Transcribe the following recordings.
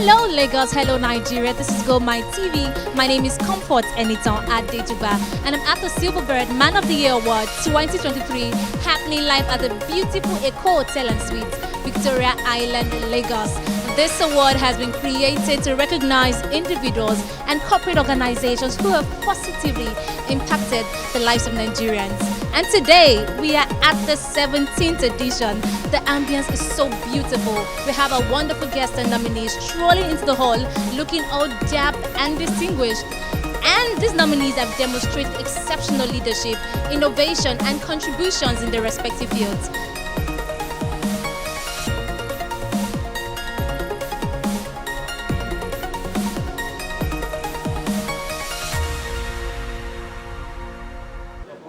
Hello Lagos, hello Nigeria, this is GoldmyneTV. My name is Comfort Eniton Adejuba and I'm at the Silverbird Man of the Year Award 2023 happening live at the beautiful Eco Hotel and Suites, Victoria Island, Lagos. This award has been created to recognize individuals and corporate organizations who have positively impacted the lives of Nigerians. And today, we are at the 17th edition. The ambience is so beautiful. We have a wonderful guest and nominees strolling into the hall, looking all dapper and distinguished. And these nominees have demonstrated exceptional leadership, innovation, and contributions in their respective fields.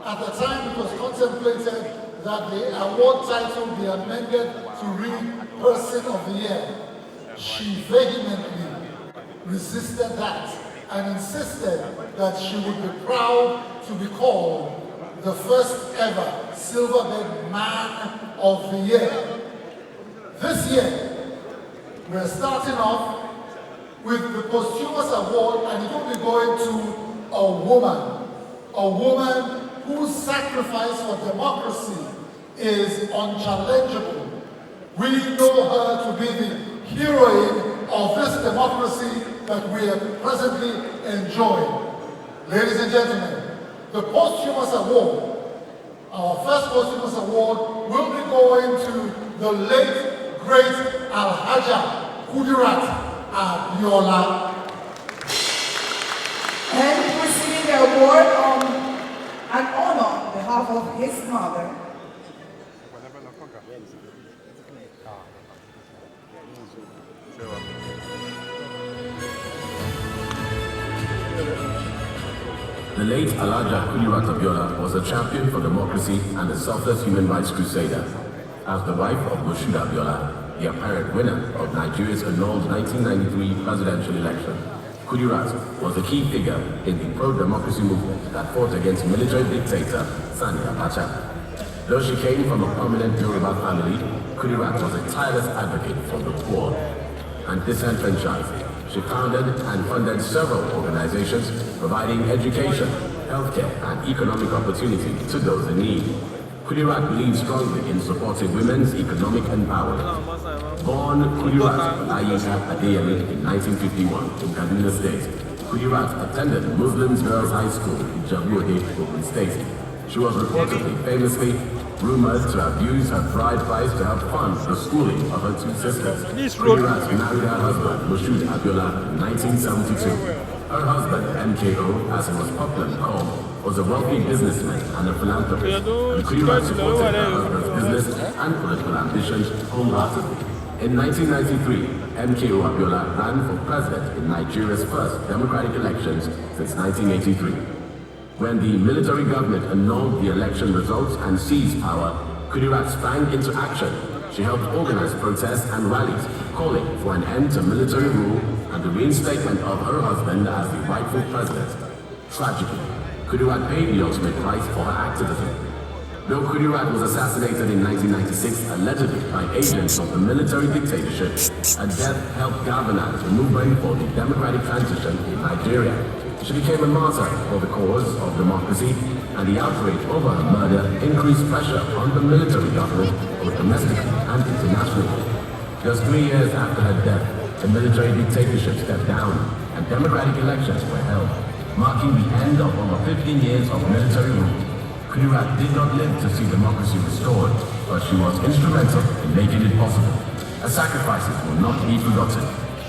At the time, it was contemplated that the award title be amended to read Person of the Year. She vehemently resisted that and insisted that she would be proud to be called the first ever Silverbird Man of the Year. This year, we're starting off with the posthumous award, and it will be going to a woman whose sacrifice for democracy is unchallengeable. We know her to be the heroine of this democracy that we are presently enjoying. Ladies and gentlemen, the posthumous award, our first posthumous award, will be going to the late, great Alhaja Kudirat Abiola. And receiving the award on an honor on behalf of his mother. The late Alhaja Kudirat Abiola was a champion for democracy and a selfless human rights crusader. As the wife of Moshood Abiola, the apparent winner of Nigeria's annulled 1993 presidential election, Kudirat was a key figure in the pro-democracy movement that fought against military dictator Sani Abacha. Though she came from a prominent Yoruba family, Kudirat was a tireless advocate for the poor and disenfranchised. She founded and funded several organizations providing education, healthcare, and economic opportunity to those in need. Kudirat believed strongly in supporting women's economic empowerment. Born Kudirat Ayinka Adeyemi in 1951 in Kaduna State, Kudirat attended Muslim Girls High School in Jabu-Ode, Ogun State. She was reportedly famously rumored to have used her bride price to help fund the schooling of her two sisters. Kudirat married her husband, Moshood Abiola, in 1972. Her husband, MKO, as he was popularly called, was a wealthy businessman and a philanthropist, and Kudirat supported her husband's business and political ambitions wholeheartedly. In 1993, MKO Abiola ran for president in Nigeria's first democratic elections since 1983. When the military government annulled the election results and seized power, Kudirat sprang into action. She helped organize protests and rallies, calling for an end to military rule and the reinstatement of her husband as the rightful president. Tragically, Kudirat paid the ultimate price for her activism. Though Kudirat was assassinated in 1996, allegedly by agents of the military dictatorship, her death helped galvanize the movement for the democratic transition in Nigeria. She became a martyr for the cause of democracy, and the outrage over her murder increased pressure on the military government, both domestically and internationally. Just 3 years after her death, the military dictatorship stepped down, and democratic elections were held, marking the end of over 15 years of military rule. Kudirat did not live to see democracy restored, but she was instrumental in making it possible. Her sacrifices will not be forgotten.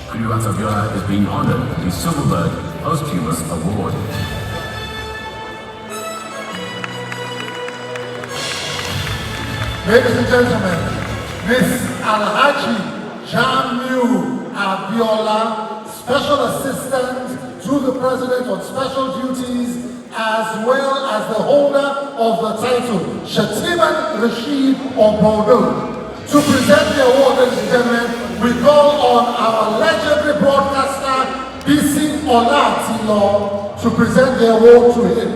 Kudirat Abiola is being honored with the Silverbird Posthumous Award. Ladies and gentlemen, Miss Alhaji Jamiu Abiola, Special Assistant to the President on Special Duties, as well as the holder of the title, Shatiman Rashid Obodo. To present the award, ladies and gentlemen, we call on our legendary broadcaster, Bisi Olatilo, to present the award to him.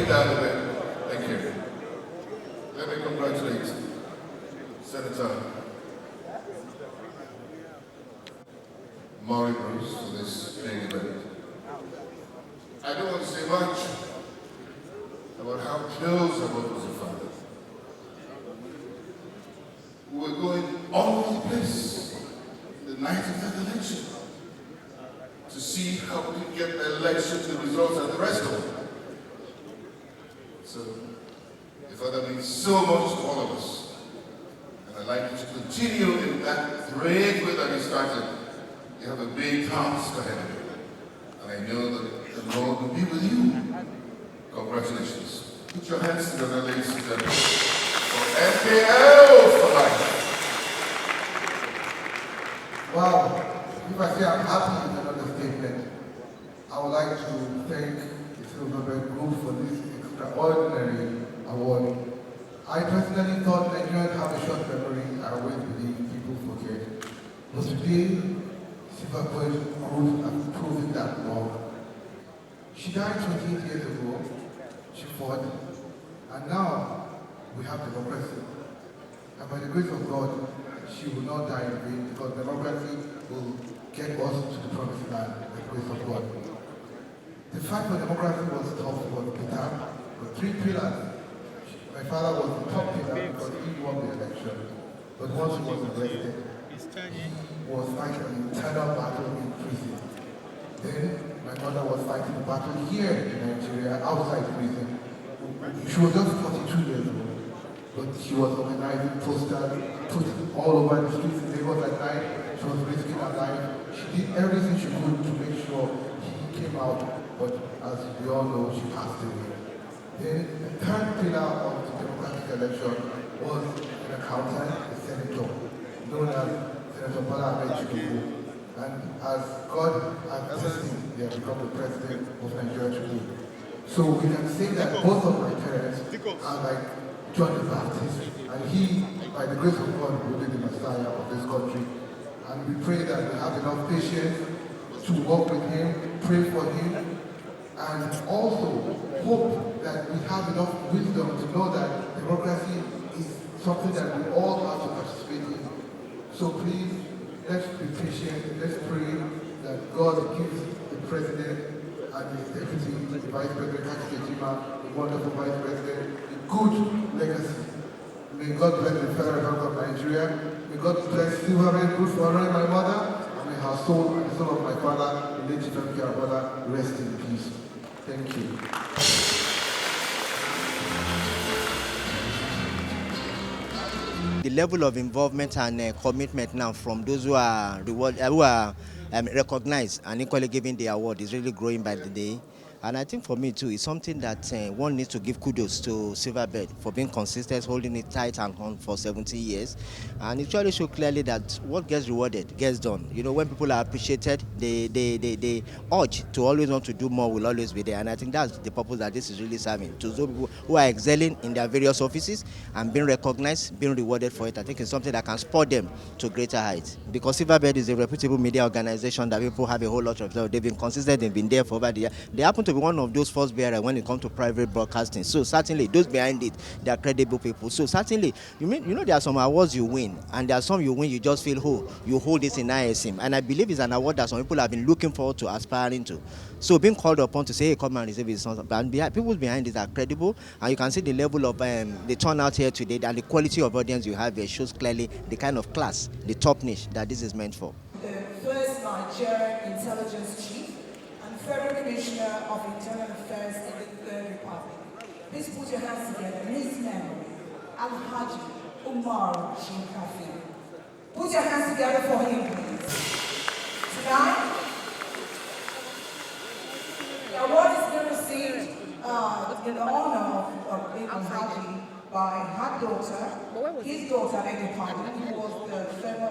down a bit. Thank you. Let me congratulate Senator Maury Bruce for this big event. I don't want to say much about how close I was with your father. We were going all over the place the night of that election to see how we could get the election to the results and the rest of it. So, your father means so much to all of us. And I'd like you to continue in that great way that you started. You have a big task ahead of you. And I know that the Lord will be with you. Congratulations. Put your hands together, ladies and gentlemen, for MKL for life. Wow, if I say I'm happy with another statement, I would like to thank the Silverbird Group for this extraordinary award. I personally thought Nigerians have a short memory. I always believe people forget. But today, Silverbird Group has proven that wrong. She died 28 years ago. She fought. And now, we have democracy. And by the grace of God, she will not die in vain, because democracy will get us to the promised land by the grace of God. The fight for democracy was tough, was bitter, but 3 pillars. My father was the top pillar because he won the election. But once he was elected, he was fighting an internal battle in prison. Then my mother was fighting a battle here in Nigeria, outside prison. She was just 42 years old, but she was organizing posters, put all over the streets in Lagos at night. She was risking her life. She did everything she could to make sure he came out, but as we all know, she passed away. Then the third pillar of the democratic election was an accountant, a senator, known as Senator Bola Ahmed Tinubu. And as God has destined, they have become the president of Nigeria today. So we can say that both of my parents are like John the Baptist, and he, by the grace of God, will be the Messiah of this country. And we pray that we have enough patience to walk with him, pray for him, and also hope that we have enough wisdom to know that democracy is something that we all have to participate in. So please, let's be patient, let's pray that God gives the president and his deputy, the vice president, Ikeji, the wonderful vice president, a good legacy. May God bless the federal government of Nigeria. May God bless Silverbird Group for honoring my mother, and may her soul and the soul of my father, the late Chief Abiola, rest in peace. Thank you. The level of involvement and commitment now from those who are recognized and equally given the award is really growing by the day. And I think for me too, it's something that one needs to give kudos to Silverbird for being consistent, holding it tight and on for 17 years. And it really shows clearly that what gets rewarded gets done. You know, when people are appreciated, the urge to always want to do more will always be there. And I think that's the purpose that this is really serving. To those people who are excelling in their various offices and being recognized, being rewarded for it, I think it's something that can spur them to greater heights. Because Silverbird is a reputable media organization that people have a whole lot of. They've been consistent, they've been there for over the year. They happen to be one of those first bearers when it comes to private broadcasting. So certainly those behind it, they are credible people. So certainly, you know there are some awards you win, and there are some you win, you just feel, oh, you hold this in ISM. And I believe it's an award that some people have been looking forward to, aspiring to. So being called upon to say, hey, come and receive it, and people behind it are credible, and you can see the level of the turnout here today, and the quality of audience you have here shows clearly the kind of class, the top niche that this is meant for. The first Nigerian intelligence chief and Federal Commissioner of Internal Affairs in the Third Republic. Please put your hands together in his memory, Alhaji Umar Shinkafi. Put your hands together for him, please. Tonight, the award is being received in the honor of Alhaji by her daughter, his daughter, Lady Pardon, who was the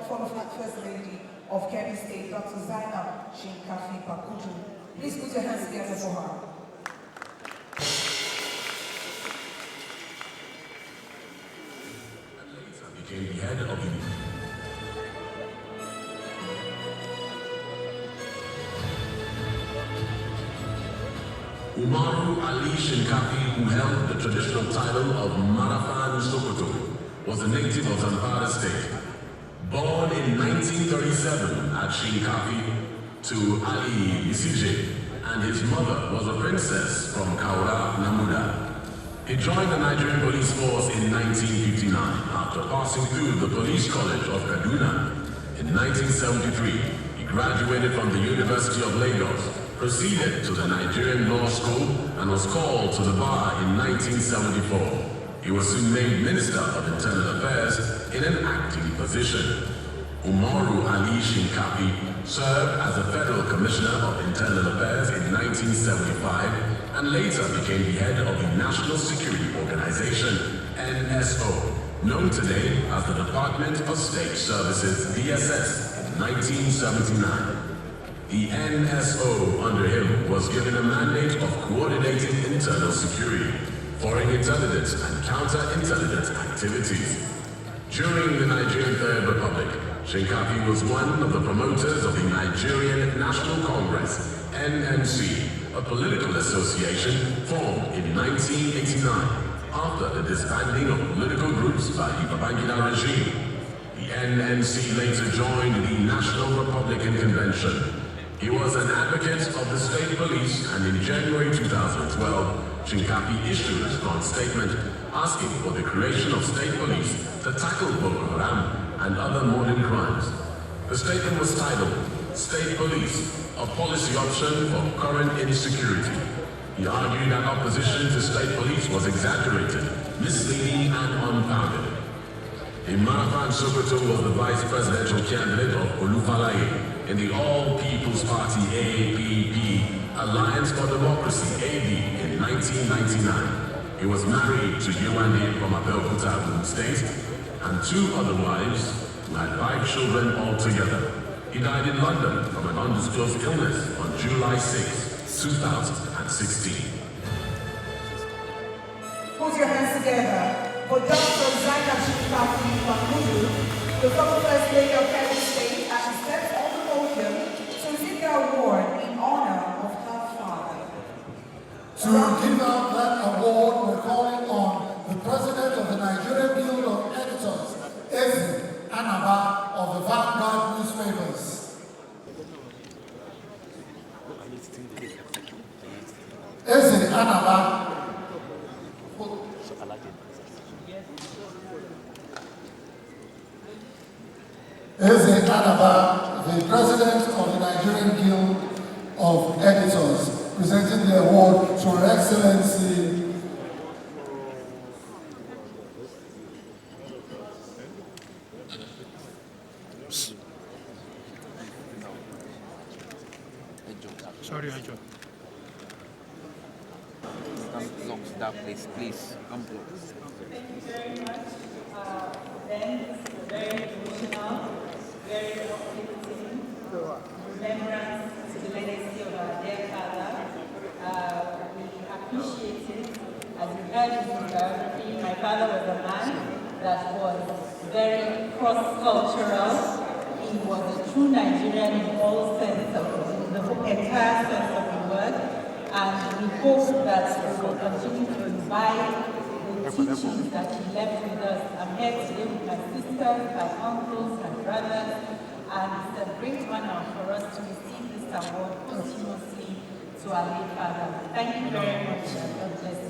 former First Lady of Kebbi State, Dr. Zainab Shinkafi Bakuju. Please put your hands together for her. Became the head of the Umaru Ali Shinkafi, who held the traditional title of Marafan Sokoto, was a native of Zamfara State. Born in 1937 at Shinkafi to Ali Isime, and his mother was a princess from Kaura Namuda. He joined the Nigerian police force in 1959 after passing through the Police College of Kaduna. In 1973, he graduated from the University of Lagos, proceeded to the Nigerian Law School, and was called to the bar in 1974. He was soon made Minister of Internal Affairs in an acting position. Umaru Ali Shinkafi served as a Federal Commissioner of Internal Affairs in 1975 and later became the head of the National Security Organization, NSO, known today as the Department of State Services, DSS, in 1979. The NSO under him was given a mandate of coordinating internal security, foreign intelligence and counterintelligence activities. During the Nigerian Third Republic, Shinkafi was one of the promoters of the Nigerian National Congress, NNC, a political association formed in 1989 after the disbanding of political groups by the Babangida regime. The NNC later joined the National Republican Convention. He was an advocate of the state police, and in January 2012, Shinkafi issued a strong statement asking for the creation of state police to tackle Boko Haram and other modern crimes. The statement was titled, State Police, a policy option for current insecurity. He argued that opposition to state police was exaggerated, misleading, and unfounded. Marafan Sokoto was the vice presidential candidate of Olufalaye in the All People's Party APP Alliance for Democracy AB in 1999. He was married to Yewande from Abeokuta, Ogun State, and 2 other wives who had 5 children altogether. He died in London from an undisclosed illness on July 6, 2016. Put your hands together for Dr. Zainab Shinkafi Mahmoud, the former First Lady of Kebbi State, as she steps on the podium to receive the award in honor of her father. To give out that award, we're calling on the President of the Nigerian Guild of Editors, Isime Anaba of the Vanguard newspapers. Isime Anaba. Isime Anaba, the President of the Nigerian Guild of Editors, presenting the award to Her Excellency Sorry, I joined. Unblock that place, please. Unblock. Thank you very much. Then this is very emotional, very uplifting remembrance to the legacy of our dear father. We appreciate it. As you heard in the biography, my father was a man that was very cross-cultural. He was a true Nigerian in all sense of the entire sense of the word, and we hope that we will continue to imbibe the teachings that he left with us. I'm here today with my sisters, my uncles, my brothers, and it's a great honor for us to receive this award continuously to our late father. Thank you very much, and God bless you.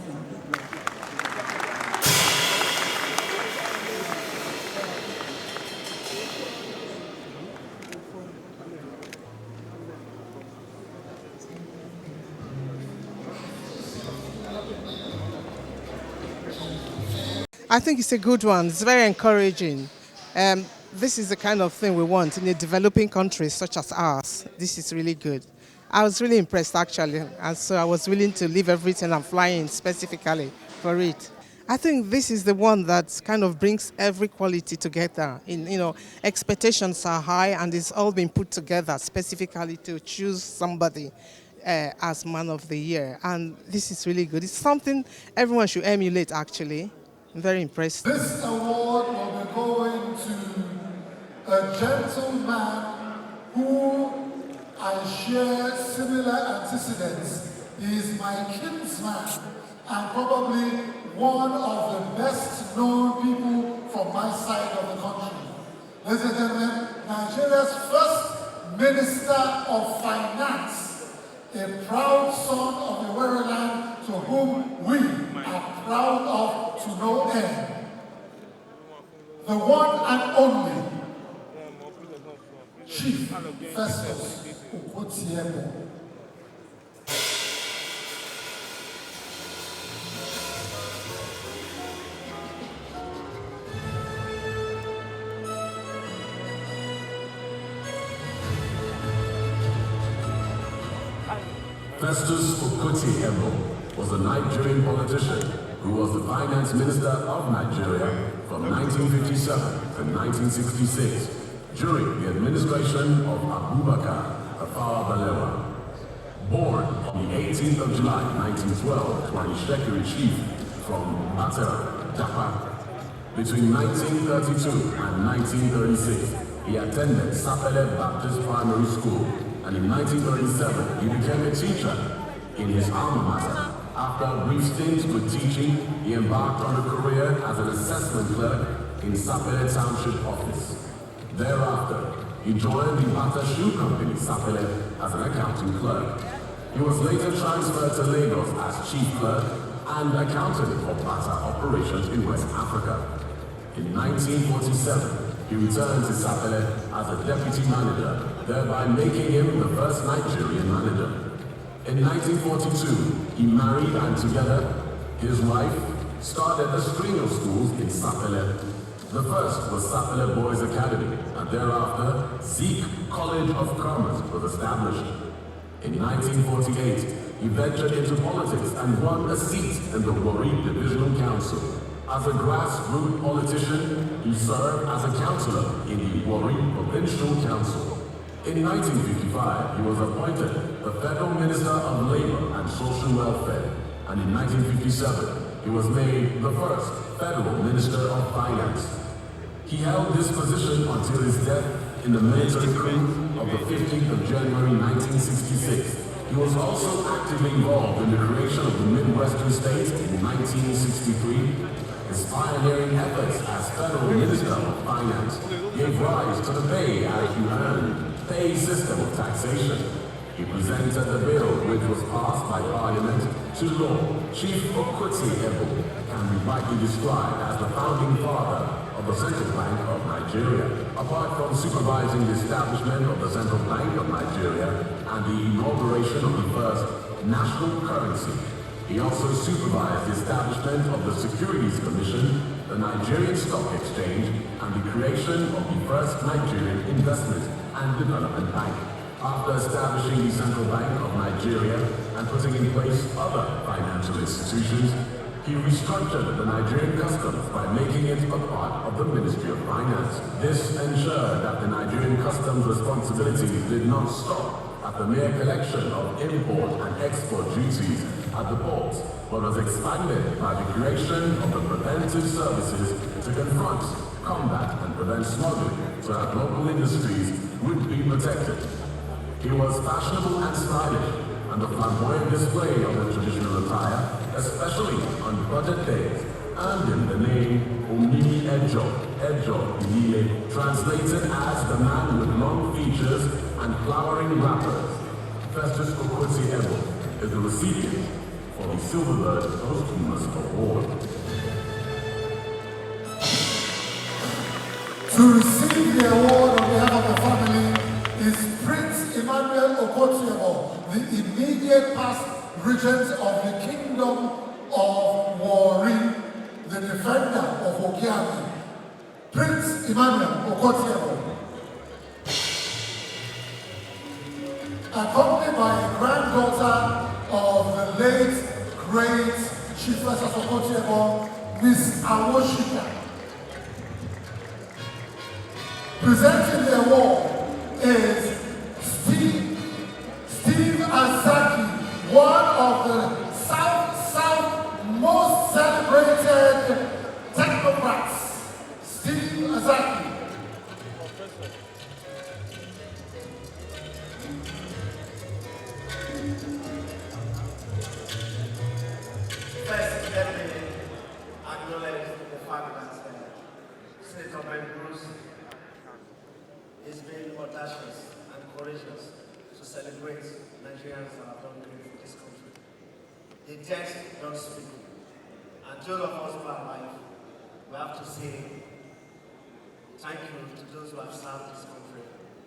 I think it's a good one. It's very encouraging. This is the kind of thing we want in a developing country such as ours. This is really good. I was really impressed actually, and so I was willing to leave everything and fly in specifically for it. I think this is the one that kind of brings every quality together. Expectations are high, and it's all been put together specifically to choose somebody as Man of the Year, and this is really good. It's something everyone should emulate actually. I'm very impressed. This award will be going to a gentleman who I share similar antecedents He is my kinsman and probably one of the best known people from my side of the country. Ladies and gentlemen, Nigeria's first Minister of Finance, a proud son of the Were land to whom we are proud of to no end. The one and only Chief Festus Okotie-Eboh. Festus Okotie-Eboh was a Nigerian politician who was the finance minister of Nigeria from 1957 to 1966 during the administration of Abubakar Tafawa Balewa. Born on the 18th of July 1912 to an Ishekiri chief from Atera, Japa. Between 1932 and 1936, he attended Sapele Baptist Primary School, and in 1937 he became a teacher in his alma mater. After a brief stint with teaching, he embarked on a career as an assessment clerk in Sapele Township Office. Thereafter, he joined the Bata Shoe Company, Sapele, as an accounting clerk. He was later transferred to Lagos as chief clerk and accountant for Bata operations in West Africa. In 1947, he returned to Sapele as a deputy manager, thereby making him the first Nigerian manager. In 1942, he married and together, his wife, started a string of schools in Sapele. The first was Sapele Boys Academy, and thereafter, Zeke College of Commerce was established. In 1948, he ventured into politics and won a seat in the Warri Divisional Council. As a grassroots politician, he served as a councillor in the Warri Provincial Council. In 1955, he was appointed the Federal Minister of Labour and Social Welfare, and in 1957, he was made the first Federal Minister of Finance. He held this position until his death in the military coup of the 15th of January 1966. He was also actively involved in the creation of the Midwestern states in 1963. His pioneering efforts as Federal Minister of Finance gave rise to the pay as you earn, pay system of taxation. He presented the bill which was passed by Parliament to law. Chief Okotie-Eboh can be rightly described as the founding father of the Central Bank of Nigeria. Apart from supervising the establishment of the Central Bank of Nigeria and the inauguration of the first national currency, he also supervised the establishment of the Securities Commission, the Nigerian Stock Exchange, and the creation of the first Nigerian Investment and Development Bank. After establishing the Central Bank of Nigeria and putting in place other financial institutions, he restructured the Nigerian customs by making it a part of the Ministry of Finance. This ensured that the Nigerian customs responsibilities did not stop at the mere collection of import and export duties at the ports, but was expanded by the creation of the preventive services to confront, combat, and prevent smuggling so that local industries would be protected. He was fashionable and stylish, and the flamboyant display of the traditional attire, especially on budget days, earned him the name Omini Ejo Ile, translated as the man with long features and flowering wrappers. Festus Okotie-Eboh is the recipient for the Silverbird Posthumous Award. To receive the award on behalf of the family is Prince Emmanuel Okotie-Eboh, the immediate past regent of the Kingdom of Warri, the defender of Okiabi. Prince Emmanuel Okotie-Eboh, accompanied by a granddaughter of the late, great Chief Festus Okotie-Eboh, Miss Awoshika. Presenting the award is Steve Azaki, one of the South most celebrated technocrats. Steve Azaki. dead don't speak. And to all of us who are alive, we have to say thank you to those who have served this country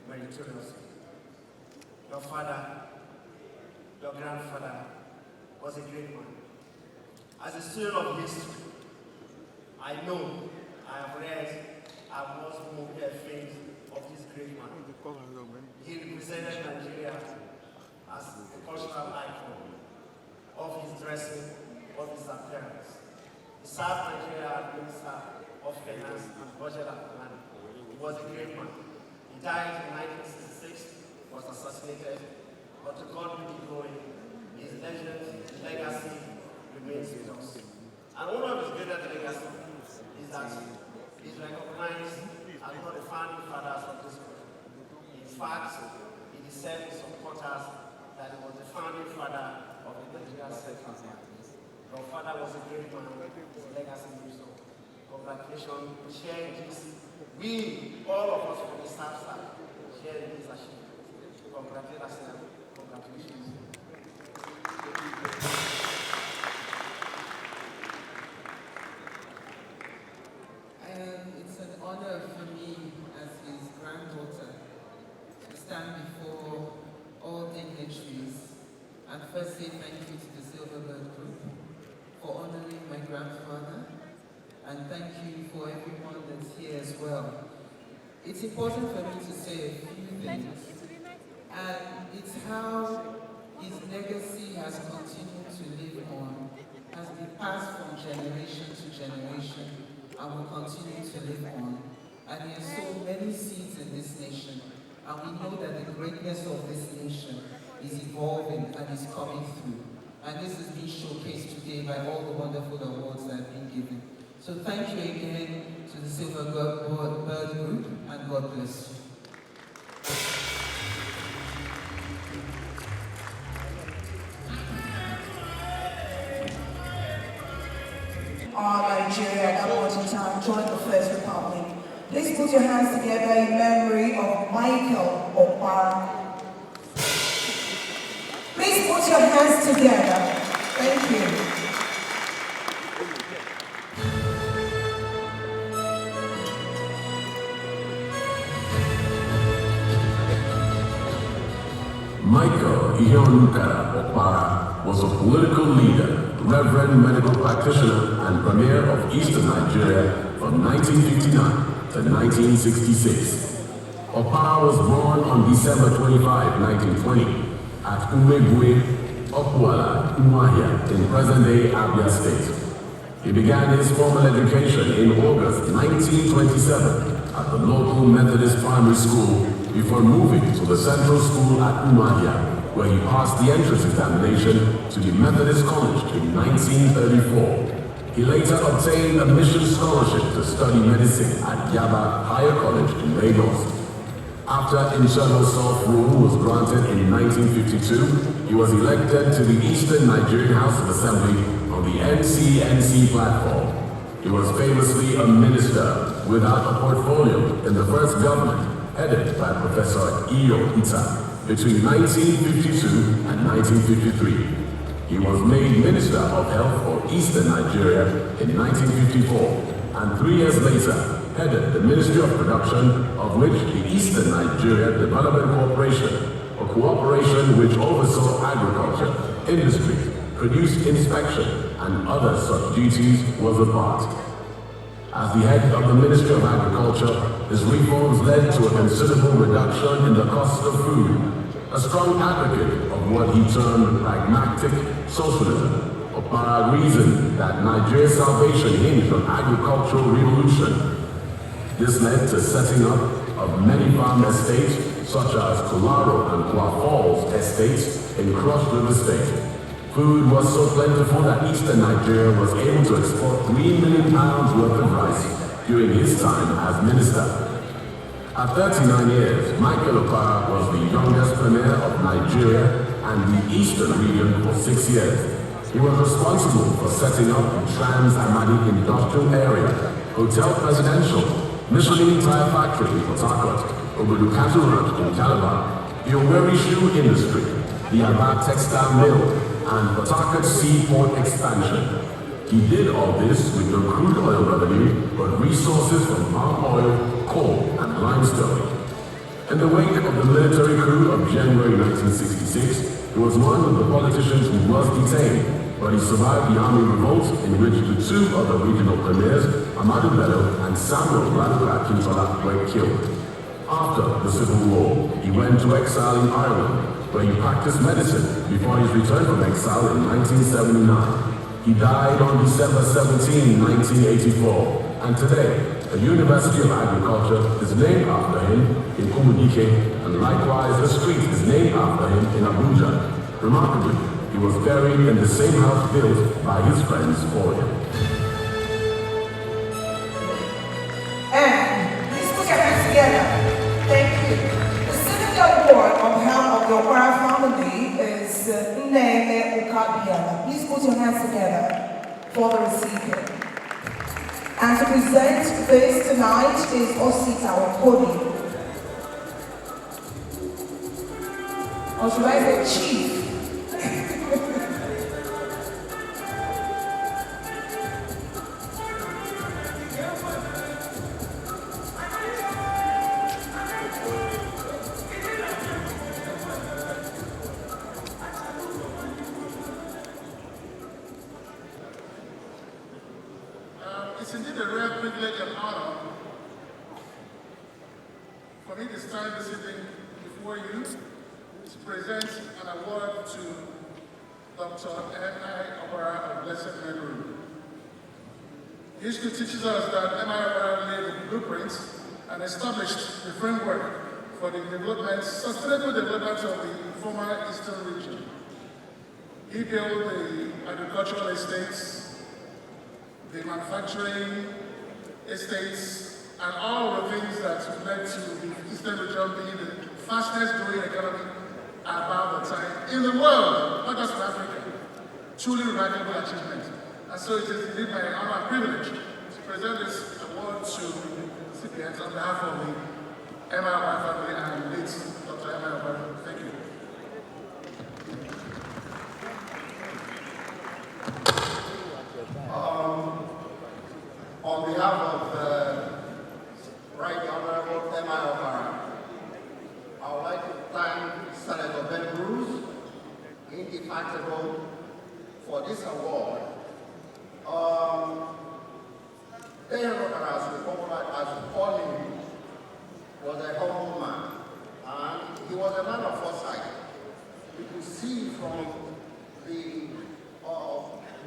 meritoriously. Your father, your grandfather was a great man. As a student of history, I know, I have read, I have watched movie things of this great man. He represented Nigeria as a cultural icon of his dressing, of his appearance. He served Nigeria as Minister of Finance and Budget and Planning. He was a great man. He died in 1966, was assassinated, but to God be the glory, his legend, his legacy remains with us. And one of his greatest legacy is that he's recognized as one of the founding fathers of this country. In fact, he said his supporters that he was the founding father of the Nigerian Central Bank. Your father was a great man, his legacy lives on. Congratulations, we share in this. We, all of us from the staff side, share in this achievement. Congratulations. Congratulations. It's an honor for me as his granddaughter to stand before all dignitaries and first say thank you to the Silverbird Group for honoring my grandfather, and thank you for everyone that's here as well. It's important for me to say a few things, and it's how his legacy has continued to live on, has been passed from generation to generation, and will continue to live on. And he has sown many seeds in this nation, and we know that the greatness of this nation is evolving and is coming through. And this is being showcased today by all the wonderful awards that have been given. So thank you again to the Silverbird Group, and God bless you. Nigeria at that point in time joined the First Republic. Please put your hands together in memory of Michael Opara. Please put your hands together. Thank you. Michael Ihonukara Opara was a political leader, reverend medical practitioner, and premier of Eastern Nigeria from 1959 to 1966. Opara was born on December 25, 1920 at Umebue, Okwala, Umuahia in present-day Abia State. He began his formal education in August 1927 at the local Methodist primary school before moving to the central school at Umuahia, where he passed the entrance examination to the Methodist College in 1934. He later obtained a mission scholarship to study medicine at Yaba Higher College in Lagos. After internal self-rule was granted in 1952, he was elected to the Eastern Nigerian House of Assembly on the NCNC platform. He was famously a minister without a portfolio in the first government headed by Professor Iyo Ita between 1952 and 1953. He was made Minister of Health for Eastern Nigeria in 1954, and 3 years later headed the Ministry of Production, of which the Eastern Nigeria Development Corporation, a cooperation which oversaw agriculture, industry, produce inspection, and other such duties, was a part. As the head of the Ministry of Agriculture, his reforms led to a considerable reduction in the cost of food. A strong advocate of what he termed pragmatic socialism, Opara reasoned that Nigeria's salvation hinged on agricultural revolution. This led to setting up of many farm estates, such as Kularo and Kwa Falls estates in Cross River State. Food was so plentiful that Eastern Nigeria was able to export £3 million worth of rice during his time as minister. At 39 years, Michael Opara was the youngest premier of Nigeria and the Eastern region for 6 years. He was responsible for setting up the Trans-Amadi Industrial Area, Hotel Presidential, Michelin Tire Factory in Port Harcourt, Obudukatu Road in Calabar, the Owerri Shoe Industry, the Aba Textile Mill, and Port Harcourt seaport expansion. He did all this with no crude oil revenue, but resources from palm oil, coal, and limestone. In the wake of the military coup of January 1966, he was one of the politicians who was detained, but he survived the army revolt in which the two other regional premiers, Amadou Bello and Samuel Lado Akintola, were killed. After the Civil War, he went to exile in Ireland, where he practiced medicine before his return from exile in 1979. He died on December 17, 1984, and today, the University of Agriculture is named after him in Kumudike, and likewise a street is named after him in Abuja. Remarkably, he was buried in the same house built by his friends for him. And please put your hands together. Thank you. The second award on behalf of the Okwara family is Neme Ukabiala. Please put your hands together for the recipient. And to present this tonight is Osita Wakodi. Or should I say Chief? It's indeed a rare privilege and honor for me to stand this evening before you to present an award to Dr. M.I. Okwara of Blessed Memory. History teaches us that M.I. Okwara laid the blueprints and established the framework for the development, sustainable development of the former Eastern region. He built the agricultural estates, the manufacturing estates, and all the things that led to the Eastern region being the fastest growing economy about the time in the world, not just in Africa. Truly remarkable achievement. And so it is indeed my honor and privilege to present this award to the recipients on behalf of the M.I. family and late Dr. M.I. Thank you. On behalf of the Right Honorable M.I. Okwara, I would like to thank Senator Ben Bruce, indefatigable, for this award. Ben Okwara, as we call him, was a humble man, and he was a man of foresight. You could see from the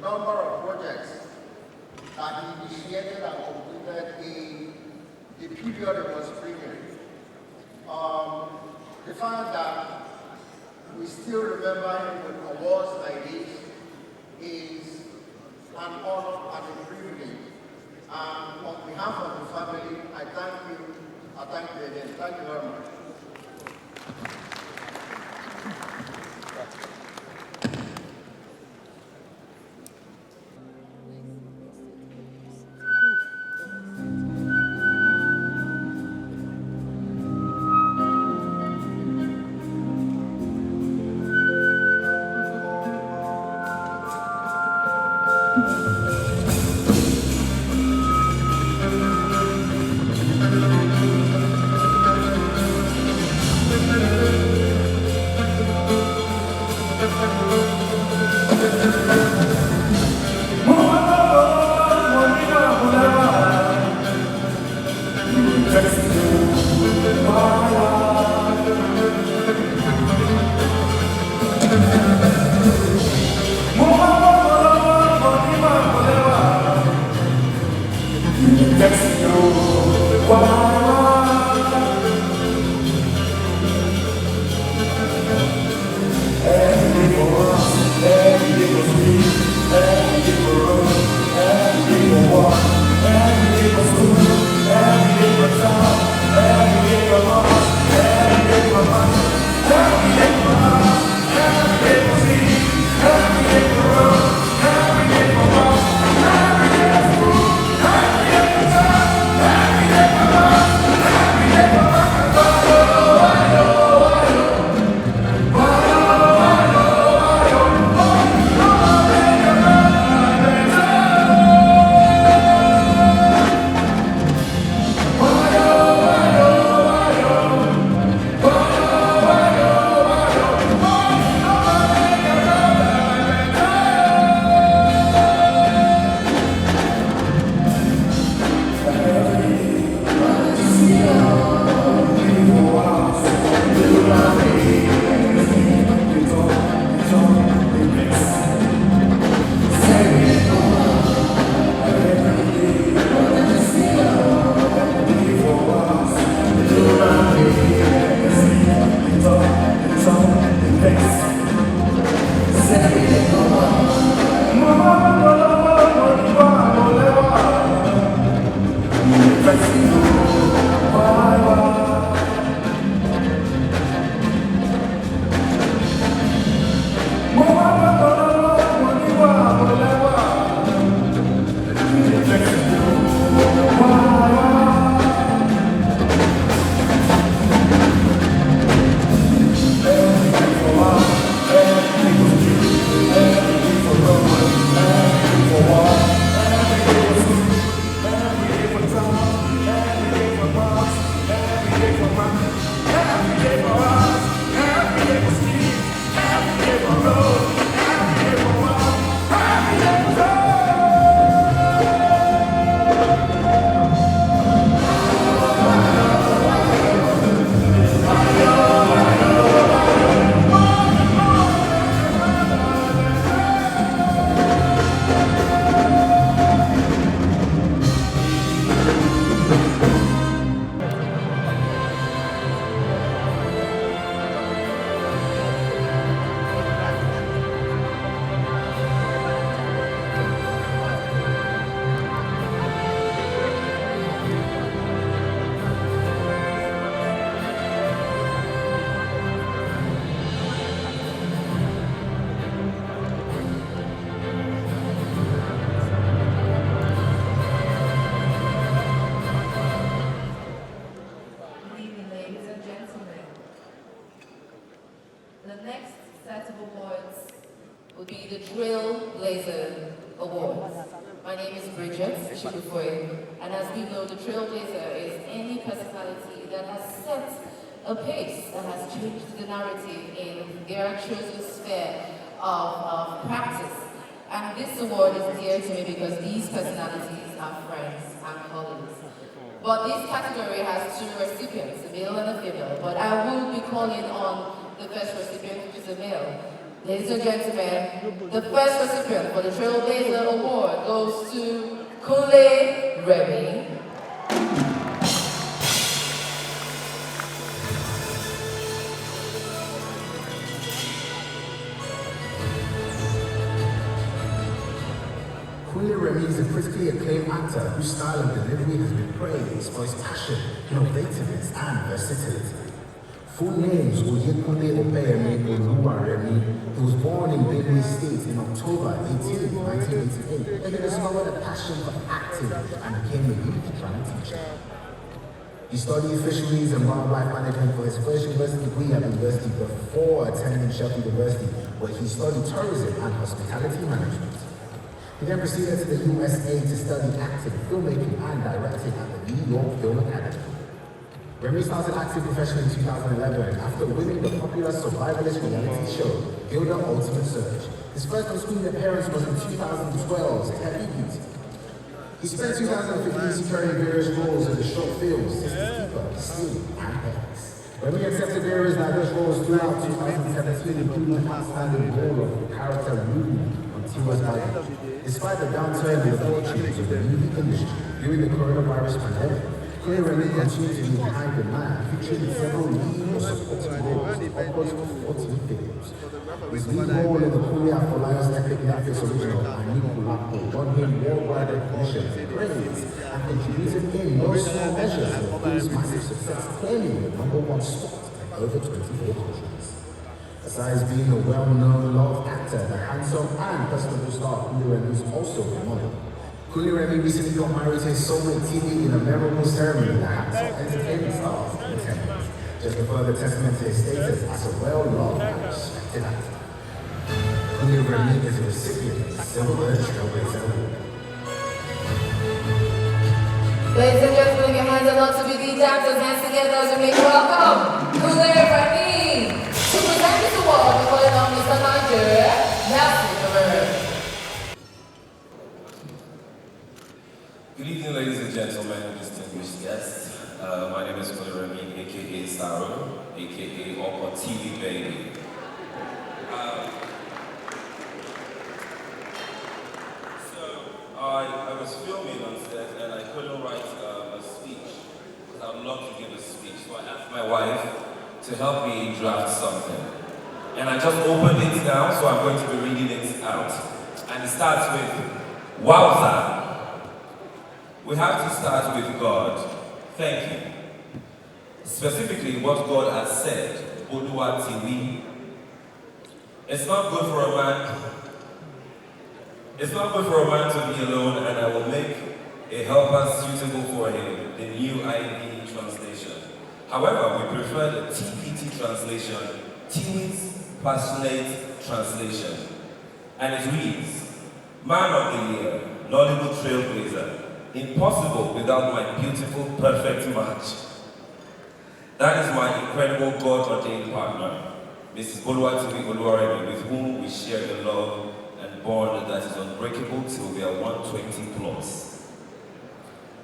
number of projects that he initiated and completed in the period it was premiering. The fact that we still remember him with awards like this is an honor and a privilege. And on behalf of the family, I thank you. I thank you again. Thank you very much. before it. And as we know, the Trailblazer is any personality that has set a pace, that has changed the narrative in their chosen sphere of practice. And this award is dear to me because these personalities are friends and colleagues. But this category has two recipients, a male and a female. But I will be calling on the first recipient, which is a male. Ladies and gentlemen, the first recipient for the Trailblazer Award goes to Kunle Remi. Kunle Remi is a critically acclaimed actor whose style and delivery has been praised for his passion, innovativeness, and versatility. Full names were Kunle Remi. He was born in Benue State in October 18, 1988, and he discovered a passion for acting and became a youth drama teacher. He studied fisheries and wildlife management for his first university degree at the university before attending Sheffield University, where he studied tourism and hospitality management. He then proceeded to the USA to study acting, filmmaking, and directing at the New York Film Academy. Remi started acting professionally in 2011 after winning the popular survivalist reality show, Gilda Ultimate Search. His first on-screen appearance was in 2012's Heavy Beauty. He spent 2015 securing various roles in the short films Sister Keeper, Sleep, and Pets. Remi accepted various diverse roles throughout 2017, including the outstanding role of the character Remi on Tiwa's Body. Despite the downturn in the fortunes of the movie industry during the coronavirus pandemic, Kunle Remi continued to be in high demand, featuring several lead or supporting roles in upwards of 14 films. His lead role in the Kunle Afolayo's epic Netflix original, Anikulapo, won him worldwide recognition, praise, and contributed in no small measure to the film's massive success, claiming the #1 spot in over 24 countries. Besides being a well-known, loved actor, the handsome and personable star Kunle Remi is also a model. Kunle Remi recently got married to his soulmate TV in a memorable ceremony that had top entertainment stars in attendance. Just a further testament to his status as a well-loved and respected actor. Kunle Remi is a recipient of the Silverbird Trailblazer Award. Ladies and gentlemen, your hands are not to be these actors, hands together as we make welcome Kunle Remi to present this award before the long Mr. Nigeria, Silverbird. Good evening, ladies and gentlemen, distinguished guests. My name is Kunle Remi, aka Saro, aka Oko TV Baby. I was filming on set and I couldn't write a speech because I would love to give a speech. So I asked my wife to help me draft something. And I just opened it down, so I'm going to be reading it out. And it starts with, Wowza! We have to start with God. Thank you. Specifically, what God has said, Oluwa Tiwi. It's not good for a man. It's not good for a man to be alone, and I will make a helper suitable for him, the new IB translation. However, we prefer the TPT translation, Tiwi's Passionate Translation. And it reads, Man of the Year, Nollywood Trailblazer, impossible without my beautiful, perfect match. That is my incredible God-ordained partner, Mrs. Oluwatiwi Oluwaremi, with whom we share the love and bond that is unbreakable till we are 120 plus.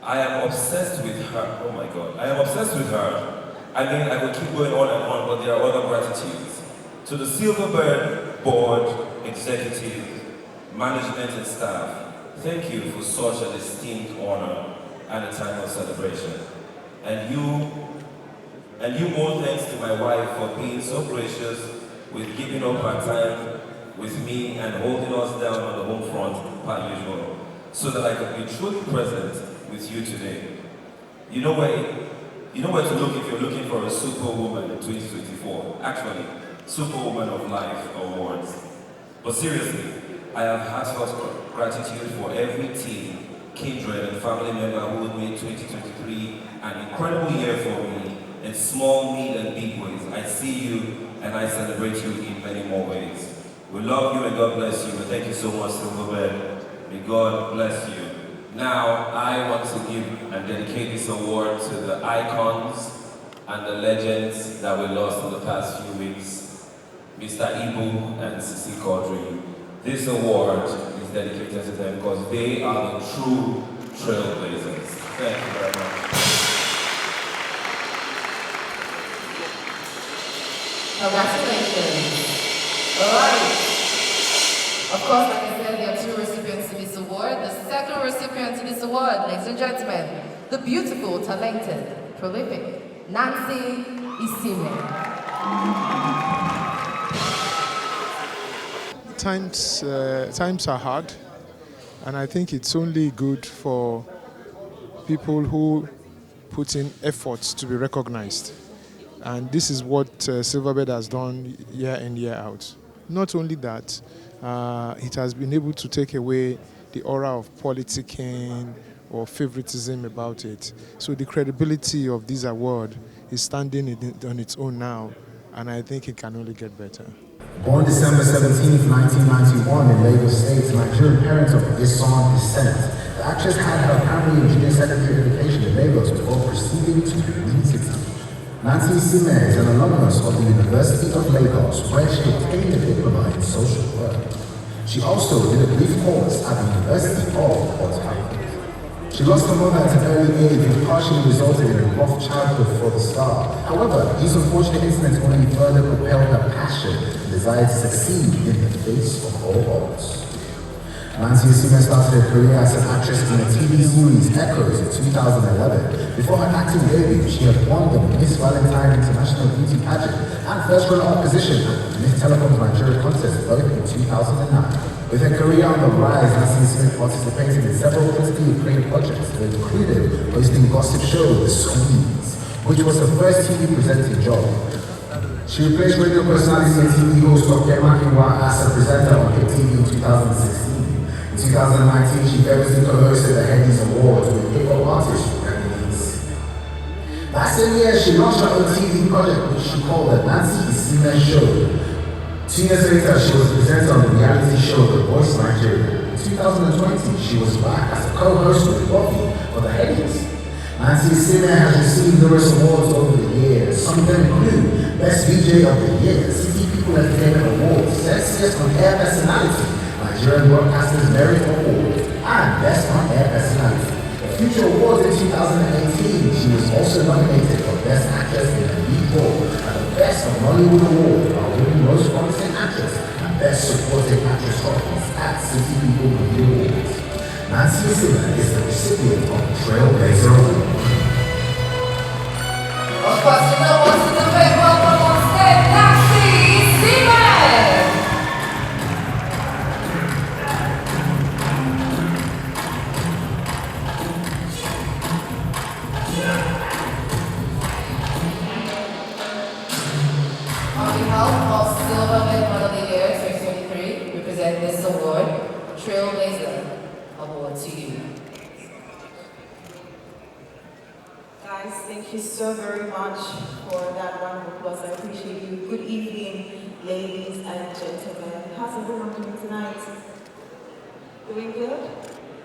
I am obsessed with her. Oh my God. I am obsessed with her. I mean, I will keep going on and on, but there are other gratitudes. To the Silverbird board, executive, management and staff, thank you for such an esteemed honor and a time of celebration. And you more thanks to my wife for being so gracious with giving up her time with me and holding us down on the home front, per usual, so that I could be truly present with you today. You know where to look if you're looking for a Superwoman in 2024. Actually, Superwoman of Life awards. But seriously, I have heartfelt gratitude for every team, kindred and family member who made 2023 an incredible year for me in small, mid and big ways. I see you and I celebrate you in many more ways. We love you and God bless you. And thank you so much, Silverbird. May God bless you. Now, I want to give and dedicate this award to the icons and the legends that we lost in the past few weeks, Mr. Ibu and Sisi Quadri. This award is dedicated to them because they are the true trailblazers. Thank you very much. Congratulations. All right. Of course, like I said, there are two recipients to this award. The second recipient to this award, ladies and gentlemen, the beautiful, talented, prolific, Nancy Isime. Times are hard, and I think it's only good for people who put in efforts to be recognized. And this is what Silverbird has done year in, year out. Not only that, it has been able to take away the aura of politicking or favoritism about it. So the credibility of this award is standing on its own now, and I think it can only get better. Born December 17, 1991 in Lagos State, Nigerian parents of Isime descent, the actress had her primary and junior secondary education in Lagos before proceeding to Benin City. Nancy Isime is an alumnus of the University of Lagos, where she obtained a diploma in social work. She also did a brief course at the University of Port Harcourt. She lost her mother at an early age, which partially resulted in a rough childhood for the star. However, these unfortunate incidents only further propelled her passion and desire to succeed in the face of all odds. Nancy Isime started her career as an actress in the TV series Echoes in 2011. Before her acting debut, she had won the Miss Valentine International Beauty Pageant and first runner-up position at the Miss Telecom's Nigeria contest both in 2009. With her career on the rise, Nancy Isime participated in several critically acclaimed projects that included hosting gossip show The Squeeze, which was her first TV presenting job. She replaced radio personality and TV host Dr. Makiwa as a presenter on Hit TV in 2016. In 2019, she famously co-hosted the Henny's Awards with hip-hop artist Remi. That same year, she launched her own TV project, which she called the Nancy Isime Show. 2 years later, she was presented on the reality show The Voice Nigeria. In 2020, she was back as a co-host with Bobby for the Henny's. Nancy Isime has received numerous awards over the years. Some of them include Best VJ of the Year, City People Entertainment Awards, Sexiest On-Air Personality, Nigerian Broadcasters Merit Award, and Best On-Air Personality. At Future Awards in 2018, she was also nominated for Best Actress in a Lead Role and the Best of Hollywood Award while winning Most Promising Actress and Best Supporting Actress trophies at City People Review Awards. Nancy Isime is the recipient of the Trailblazer Award. Of course, you know what's in the big welcome on stage, Nancy Isime! On behalf of Silverbird Model of the Year 2023, we present this award, Trailblazer Award to you. Guys, thank you so very much for that round of applause. I appreciate you. Good evening, ladies and gentlemen. How's everyone doing tonight? Doing good?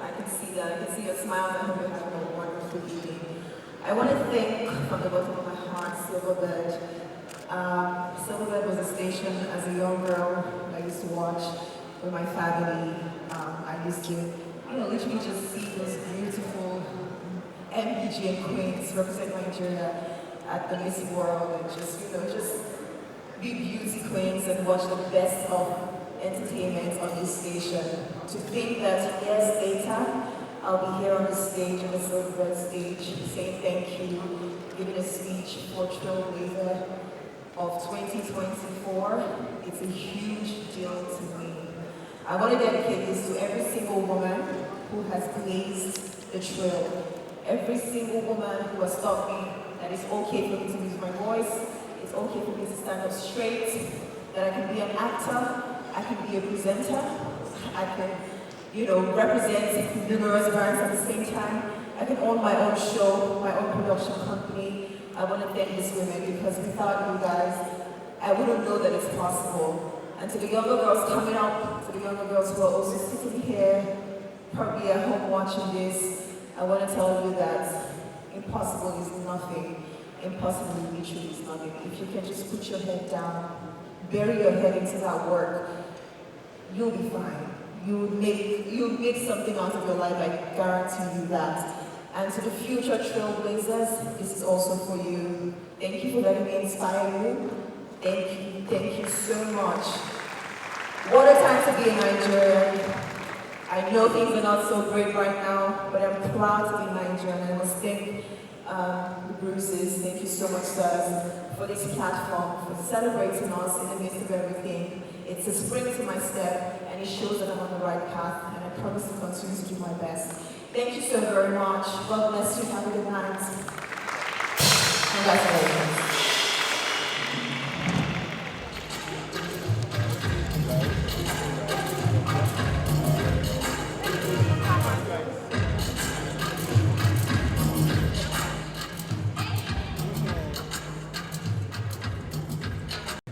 I can see that. I can see your smiles. I hope you're having a wonderful evening. I want to thank from the bottom of my heart Silverbird. Silverbird was a station as a young girl I used to watch with my family. I used to, literally just see those beautiful MPG queens represent Nigeria at the Miss World and just be beauty queens and watch the best of entertainment on this station. To think that years later, I'll be here on the stage, on the Silverbird stage, saying thank you, giving a speech for Trailblazer of 2024, it's a huge deal to me. I want to dedicate this to every single woman who has blazed the trail. Every single woman who has taught me that it's okay for me to use my voice, it's okay for me to stand up straight, that I can be an actor, I can be a presenter, I can, represent numerous brands at the same time. I can own my own show, my own production company. I want to thank these women because without you guys, I wouldn't know that it's possible. And to the younger girls coming up, to the younger girls who are also sitting here, probably at home watching this, I want to tell you that impossible is nothing. Impossible literally is nothing. If you can just put your head down, bury your head into that work, you'll be fine. You'll make something out of your life, I guarantee you that. And to the future trailblazers, this is also for you. Thank you for letting me inspire you. Thank you so much. What a time to be in Nigeria. I know things are not so great right now, but I'm proud to be Nigerian. And I must thank Bruce's, thank you so much, sirs, for this platform, for celebrating us in the midst of everything. It's a spring to my step, and it shows that I'm on the right path, and I promise to continue to do my best. Thank you so very much. God bless you. Have a good night. Congratulations.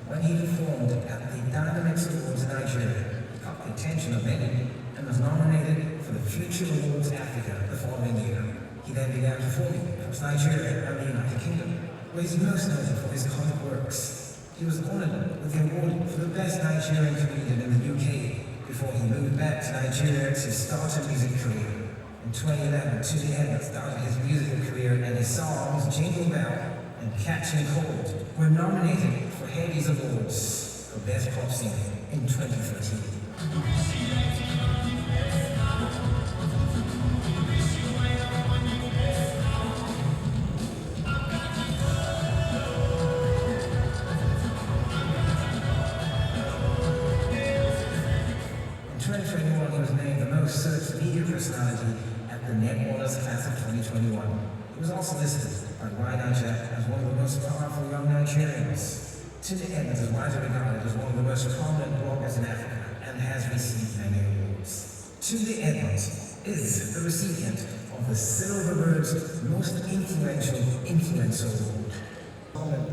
When he performed at the Dynamics Awards in Nigeria, he caught the attention of many and was nominated for the Future Awards Africa the following year. He then began performing across Nigeria and the United Kingdom, where he's most known for his comic works. He was honored with the award for the best Nigerian comedian in the UK before he moved back to Nigeria to start a music career. In 2011, Kunle started his musical career, and his songs Jingle Bell and Catching Cold were nominated for Headies Awards for Best Pop Singer in 2013. In 2021, he was named the most searched media personality at the Net Waters Class of 2021. He was also listed by Nigeria as one of the most powerful young Nigerians. Kunle is widely regarded as one of the most prominent bloggers in Africa and has received many awards. Kunle is the recipient of the Silverbird's most influential influencer award.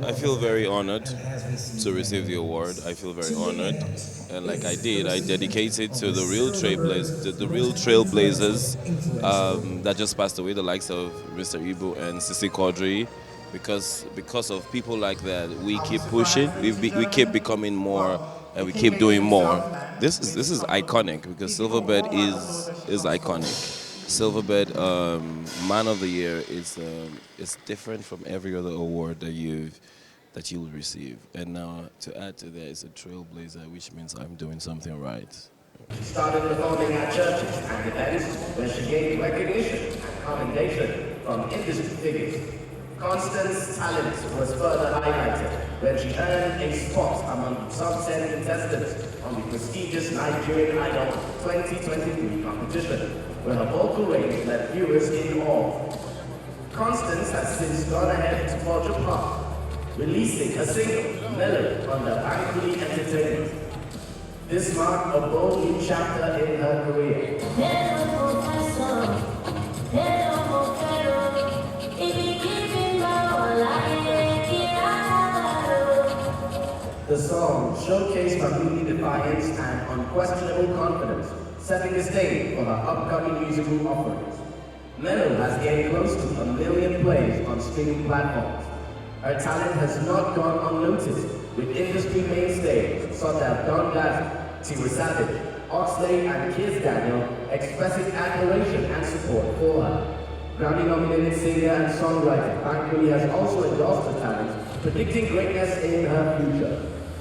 I feel very honored to receive the award. I feel very honored, and like I dedicate it to the real trailblazers that just passed away, the likes of Mr. Ibu and Sisi Quadri, because of people like that, we keep pushing, we keep becoming more, and we keep doing more. This is iconic because Silverbird is iconic. Silverbird Man of the Year is different from every other award that you'll receive. And now to add to that, it's a trailblazer, which means I'm doing something right. She started performing at churches and events where she gained recognition and commendation from industry figures. Constance's talent was further highlighted when she earned a spot among the top 10 contestants on the prestigious Nigerian Idol 2023 competition, where her vocal range left viewers in awe. Constance has since gone ahead to forge a path, releasing a single, Mellow, under Bankley Entertainment. This marked a bold new chapter in her career. The song showcased her moody defiance and unquestionable confidence, setting the stage for her upcoming musical offerings. Mellow has gained close to 1 million plays on streaming platforms. Her talent has not gone unnoticed, with industry mainstays such as Don Jazzy, Tiwa Savage, Oxlade, and Kiss Daniel expressing admiration and support for her. Grammy-nominated singer and songwriter Kunle has also endorsed her talent, predicting greatness in her future.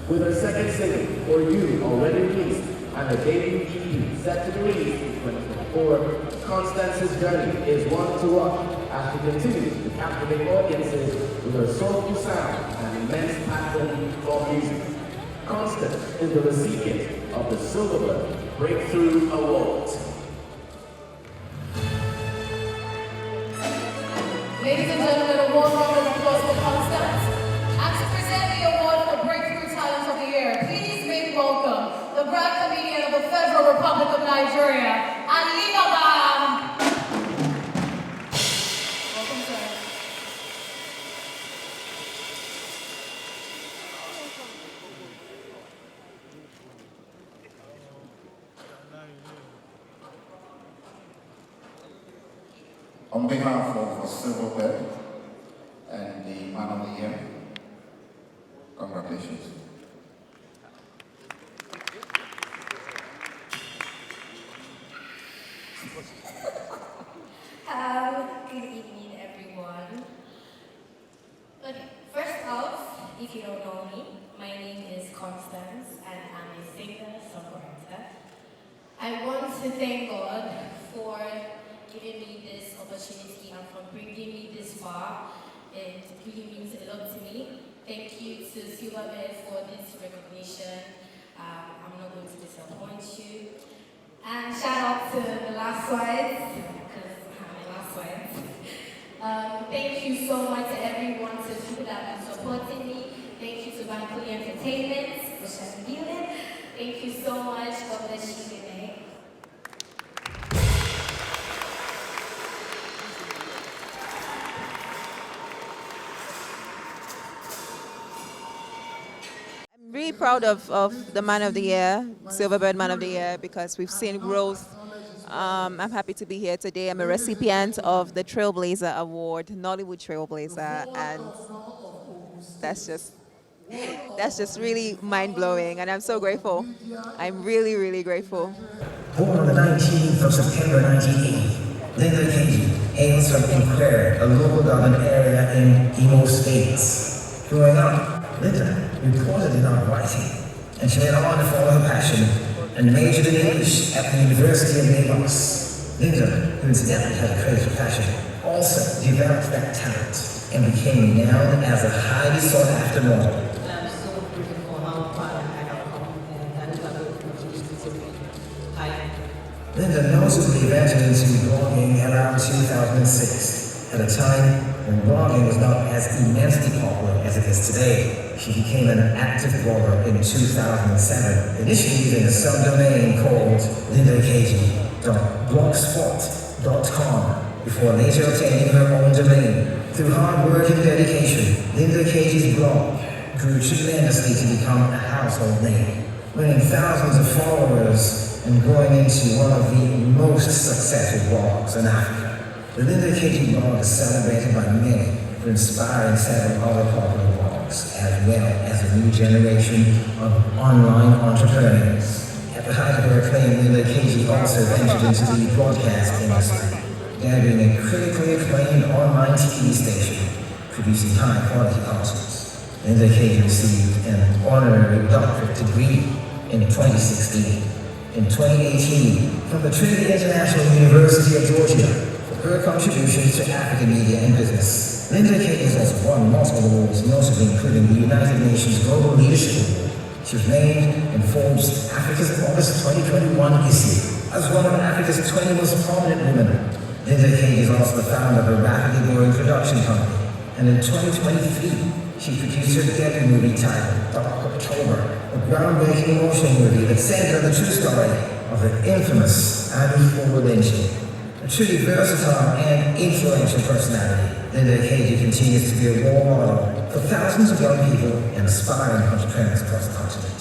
With her second single, For You, already released, and her debut EP set to be released in 2024, Constance's journey is one to watch as she continues to captivate audiences with her soulful sound and immense passion for music. Constance is the recipient of the Silverbird Breakthrough Award. Ladies and gentlemen, a warm round of applause for Constance. And to present the award for Breakthrough Talent of the Year, please make welcome the Black comedian of the Federal Republic of Nigeria, Ali Baba. Welcome, sir. On behalf of Silverbird and the Man of the Year, congratulations. Good evening, everyone. Okay, first off, if you don't know me, my name is Constance and I'm a singer-songwriter. I want to thank God for giving me this opportunity and for bringing me this far. It really means a lot to me. Thank you to Silverbird for this recognition. I'm not going to disappoint you. And shout out to the last ones, because I'm the last ones. Thank you so much to everyone, to people that have been supporting me. Thank you to Kunle Entertainment, which I'm viewing. Thank you so much. God bless you, Remi. I'm really proud of the Man of the Year, Silverbird Man of the Year, because we've seen growth. I'm happy to be here today. I'm a recipient of the Trailblazer Award, Nollywood Trailblazer, and that's just really mind-blowing, and I'm so grateful. I'm really, really grateful. Born on the 19th of September 1980, Linda Ikeji hails from Kunle, a local government area in Imo State. Growing up, Linda reported art writing, and she went on to follow her passion and majored in English at the University of Lagos. Linda, who incidentally had a creative passion, also developed that talent and became known as a highly sought-after model. I'm so grateful for how far I have come and that I will continue to be. Linda notably ventured into blogging around 2006, at a time when blogging was not as immensely popular as it is today. She became an active blogger in 2007, initially using a subdomain called lindaikeji.blogspot.com, before later obtaining her own domain. Through hard work and dedication, Linda Ikeji's blog grew tremendously to become a household name, winning thousands of followers and growing into one of the most successful blogs in Africa. The Linda Ikeji blog is celebrated by many for inspiring several other popular blogs, as well as a new generation of online entrepreneurs. At the height of her acclaim, Linda Ikeji also ventured into the broadcast industry, debuting a critically acclaimed online TV station, producing high-quality content. Linda Ikeji received an honorary doctorate degree in 2016. In 2018, from the Trinity International University of Georgia, her contributions to African media and business. Linda Ikeji has also won multiple awards, notably including the United Nations Global Leadership Award. She was named in Forbes' Africa's August 2021 issue as one of Africa's 20 most prominent women. Linda Ikeji is also the founder of a rapidly growing production company, and in 2023, she produced her debut movie titled Dark October, a groundbreaking emotional movie that centered on the true story of the infamous Adu lynching. A truly versatile and influential personality, Linda Ikeji continues to be a role model for thousands of young people and aspiring entrepreneurs across the continent.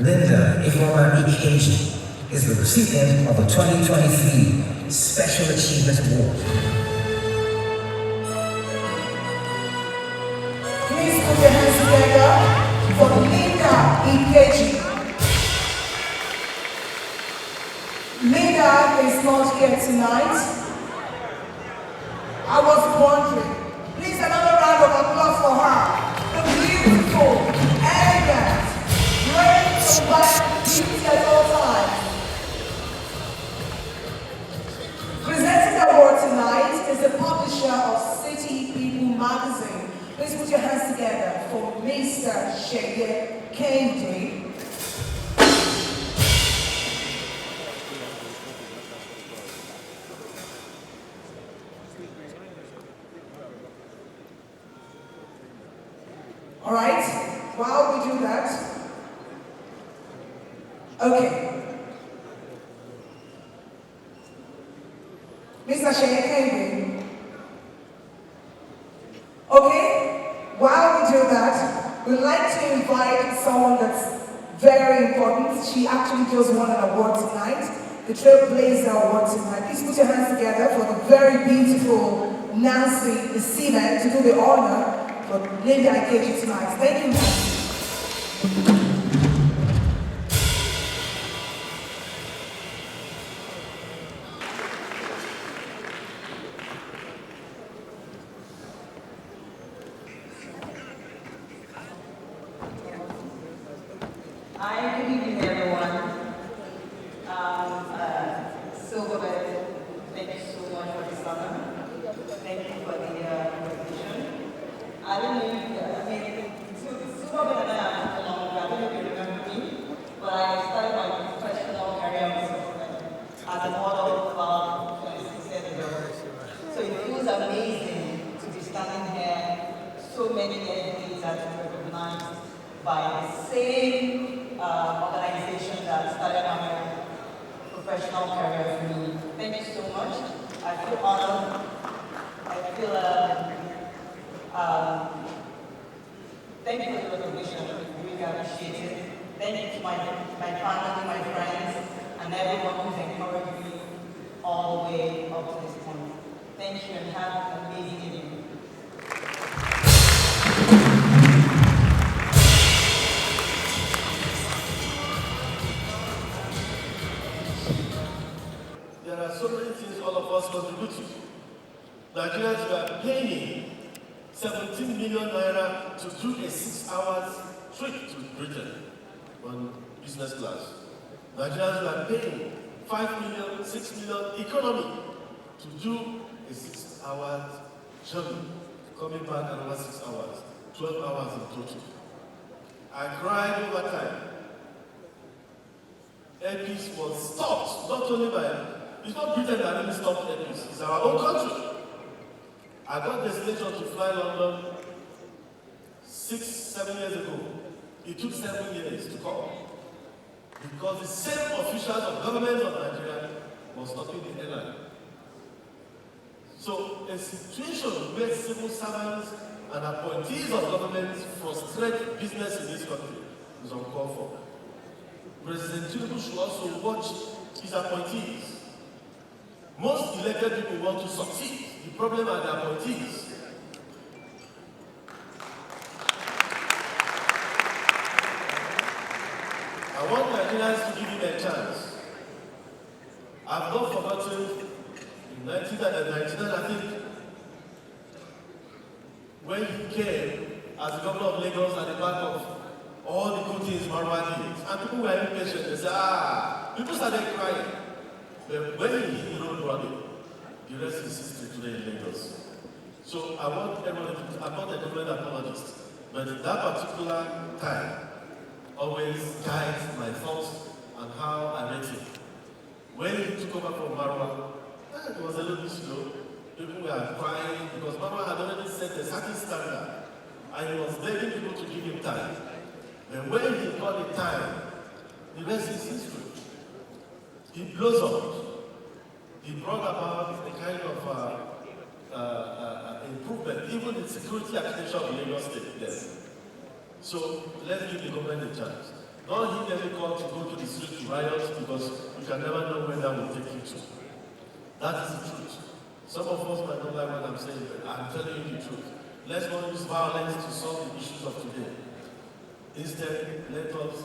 Linda Ikeji is the recipient of the 2023 Special Achievement Award. Please put your hands together for Linda Ikeji. Linda is not here tonight. I was wondering. Please, another round of applause for her. The beautiful, elegant, great, combined beauty at all times. Presenting the award tonight is the publisher of City People magazine. Please put your hands together for Mr. Ikeji. All right, while we do that, okay. Mr. Ikeji. Okay, while we do that, we'd like to invite someone that's very important. She actually just won an award tonight, the the Trailblazer Award tonight. Please put your hands together for the very beautiful Nancy Isime to do the honor for Lady Ikeji tonight. Thank you, Nancy. Hi, good evening, everyone. Silverbird, thank you so much for this honor. Thank you for the recognition. I don't know if, Silverbird and I are not long ago. I don't know if you remember me, but I started my professional career as a model about 26 years ago. So it feels amazing to be standing here so many years later to be recognized by the same organization that started my professional career for me. Thank you so much. I feel honored. I feel, thank you for the recognition. I really appreciate it. Thank you to my family, my friends, and everyone who's encouraged me all the way up to this point. Thank you and have an amazing evening. There are so many things all of us contribute to. Nigerians were paying 17 million naira to do a 6-hour trip to Britain on business class. Nigerians were paying 5 million, 6 million economy to do a 6-hour journey, coming back another 6 hours, 12 hours in total. I cried over time. Airpeace was stopped, not only by, it's not Britain that really stopped Airpeace, it's our own country. I got destination to fly London 6-7 years ago. It took 7 years to come. Because the same officials of government of Nigeria was stopping the airline. So a situation where civil servants and appointees of government frustrate business in this country is uncalled for. President Tinubu should also watch his appointees. Most elected people want to succeed. The problem are the appointees. I want Nigerians to give him a chance. I've not forgotten in 1999, I think, when he came as the governor of Lagos at the back of all the good things Marwa did. And people were impatient. They said, people started crying. But when he hit the road running, the rest is history today in Lagos. So I want everyone to, I'm not a government apologist, but in that particular time, always guides my thoughts and how I rate him. When he took over from Marwa, it was a little bit slow. People were crying because Marwa had already set a certain standard and he was begging people to give him time. And when he got the time, the rest is history. He blossomed. He brought about a kind of improvement, even in security architecture of Lagos State then. So let's give the government a chance. Don't hit every call to go to the street to riot because you can never know where that will take you to. That is the truth. Some of us might not like what I'm saying, but I'm telling you the truth. Let's not use violence to solve the issues of today. Instead, let us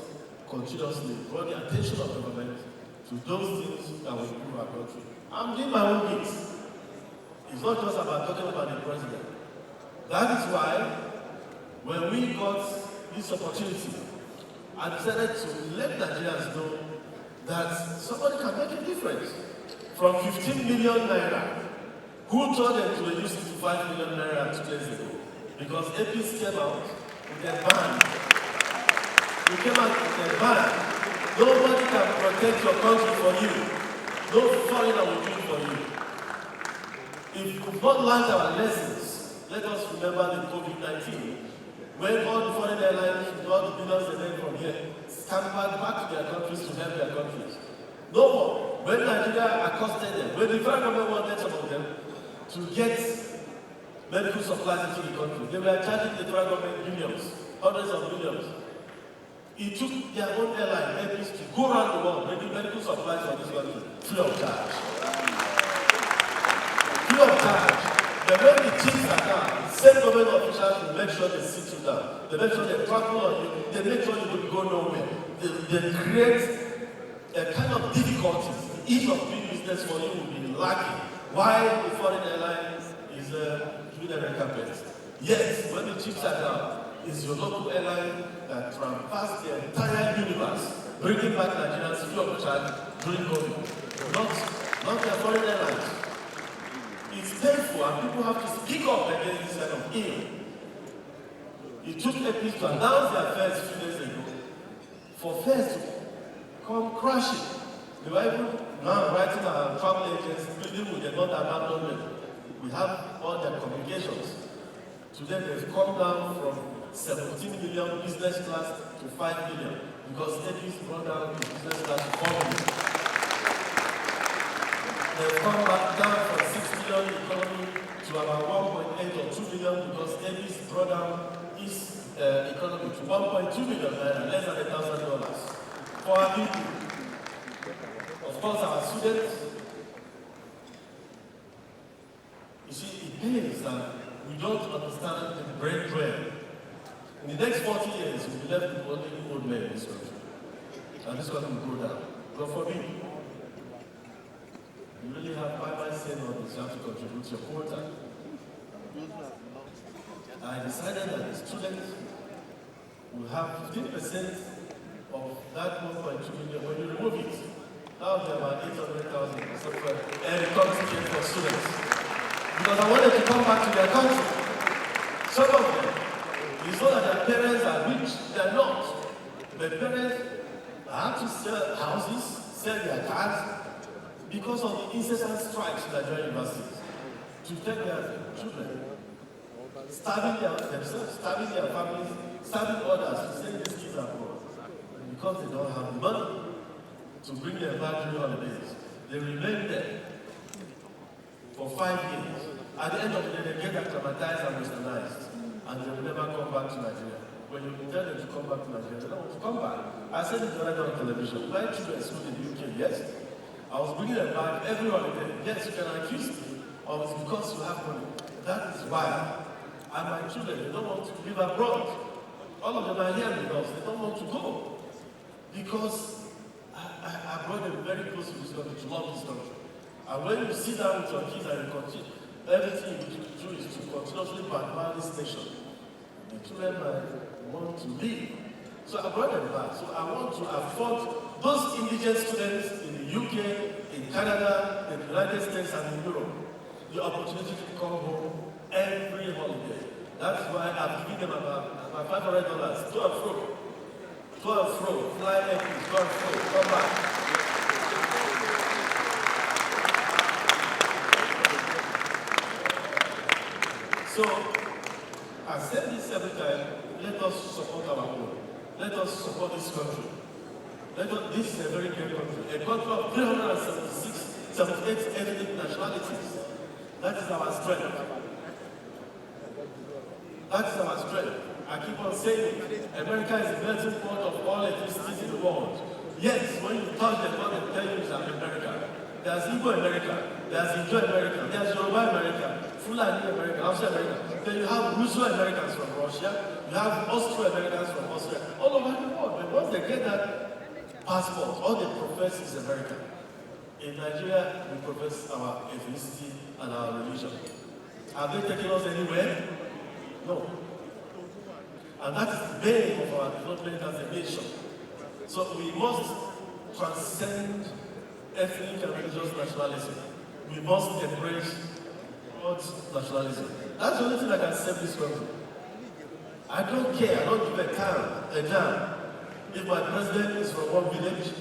continuously draw the attention of government to those things that will improve our country. I'm doing my own bit. It's not just about talking about the president. That is why, when we got this opportunity, I decided to let Nigerians know that somebody can make a difference. From 15 million naira, who told them to reduce it to 5 million naira 2 days ago? Because Airpeace came out with a ban. We came out with a ban. Nobody can protect your country for you. No foreigner will do it for you. If we've not learned our lessons, let us remember the COVID-19. When all the foreign airlines, with all the billions they made from here, scampered back to their countries to help their countries. No more. When Nigeria accosted them, when the federal government wanted some of them to get medical supplies into the country, they were charging the federal government billions, hundreds of billions. It took their own airline, Airpeace, to go around the world, bringing medical supplies for this country, free of charge. Free of charge. But when the chiefs are down, same government officials will make sure they sit you down. They make sure they trample on you. They make sure you will go nowhere. They create a kind of difficulties. The ease of doing business for you will be lacking. Why the foreign airline is doing the recompense? Yes, when the chiefs are down, it's your local airline that traversed the entire universe, bringing back Nigerians free of charge during COVID. Not their foreign airlines. It's painful and people have to speak up against this kind of ill. It took Airpeace to announce their fares a few days ago for fares to come crashing. They were even now writing our travel agents, pleading with the non-abandonment. We have all their communications. Today they've come down from 17 million business class to 5 million because Airpeace brought down the business class to 4 million. They've come back down from 6 million economy to about 1.8 or 2 million because Airpeace brought down its economy to 1.2 million naira, less than $1,000 for our people. Of course, our students. You see, it pains that we don't understand the brain drain. In the next 40 years, we'll be left with only old men in this country. And this country will go down. God forbid. You really have by saying all this, you have to contribute to your quota. I decided that the students will have 15% of that 1.2 million when you remove it. Now there are about 800,000 tickets for students. Because I wanted to come back to their country. Some of them, it's not that their parents are rich, they're not. Their parents have to sell houses, sell their cars, because of the incessant strikes in Nigerian universities to take their children, starving themselves, starving their families, starving others to send these kids abroad. Because they don't have the money to bring them back during holidays, they remain there for 5 years. At the end of the day, they get acclimatized and westernized, and they will never come back to Nigeria. When you tell them to come back to Nigeria, they don't want to come back. I said it the other day on television. My children school in the UK, yes. I was bringing them back every holiday. Yes, you can accuse me of it's because you have money. That is why. And my children, they don't want to live abroad. All of them are here with us. They don't want to go. Because I brought them very close to this country, to love this country. And when you sit down with your kids and you continue, everything you do is to continuously bombard this nation. The children want to live. So I brought them back. So I want to afford those indigent students in the UK, in Canada, in the United States, and in Europe the opportunity to come home every holiday. That's why I've given them about $500 to and fro. To and fro, fly Airpeace, to and fro, come back. So, I said this every time, let us support our own. Let us support this country. This is a very great country. A country of 378 ethnic nationalities. That is our strength. That is our strength. I keep on saying it. America is the melting pot of all ethnicities in the world. Yes, when you touch them, what they tell you is America. There's Igbo America. There's Ijo America. There's Yoruba America. Fulani America. Hausa America. Then you have Russo Americans from Russia. You have Austro Americans from Austria. All over the world. But once they get that passport, all they profess is America. In Nigeria, we profess our ethnicity and our religion. Have they taken us anywhere? No. And that is the bane of our development as a nation. So we must transcend ethnic and religious nationalism. We must embrace God's nationalism. That's the only thing that can save this country. I don't care, I don't give a damn if my president is from one village,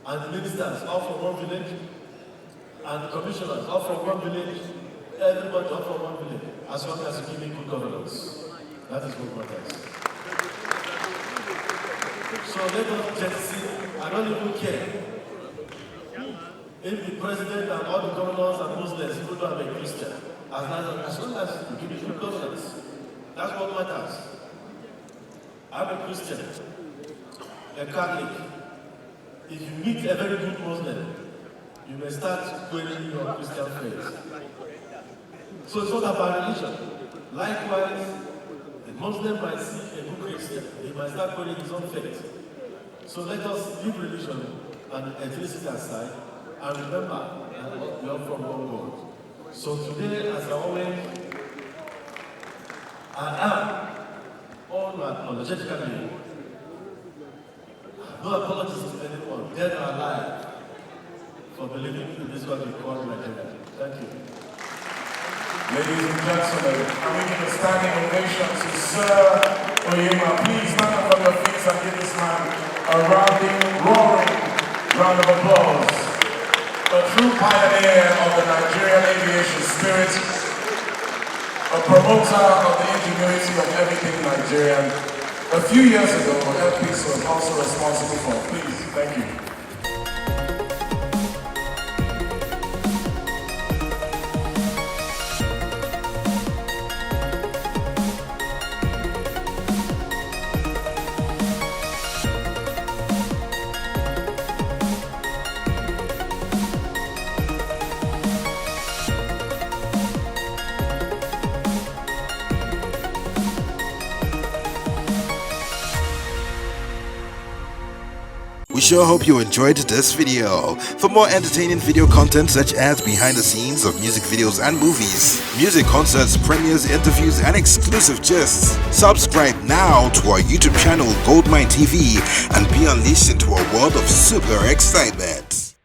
and the ministers are from one village, and the commissioners are from one village, everybody are from one village, as long as you give me good governance. That is what matters. So let us just see, I don't even care if the president and all the governors are Muslims, even though I'm a Christian, as long as you give me good governance. That's what matters. I'm a Christian. a Catholic, if you meet a very good Muslim, you may start questioning your Christian faith. So it's not about religion. Likewise, a Muslim might see a good Christian, he might start questioning his own faith. So let us leave religion and ethnicity aside and remember that we are from one God. So today, as I always, I am unapologetically, no apologies to anyone, dead or alive, for believing in this God we call Nigeria. Thank you. Ladies and gentlemen, I'm making a standing ovation to Sir Oyema. Please stand up on your feet and give this man a roaring round of applause. A true pioneer of the Nigerian aviation spirit, a promoter of the ingenuity of everything Nigerian. A few years ago, LPs was also responsible for. Please, thank you. We sure hope you enjoyed this video. For more entertaining video content such as behind the scenes of music videos and movies, music concerts, premieres, interviews, and exclusive gists, subscribe now to our YouTube channel GoldmyneTV and be unleashed into a world of super excitement.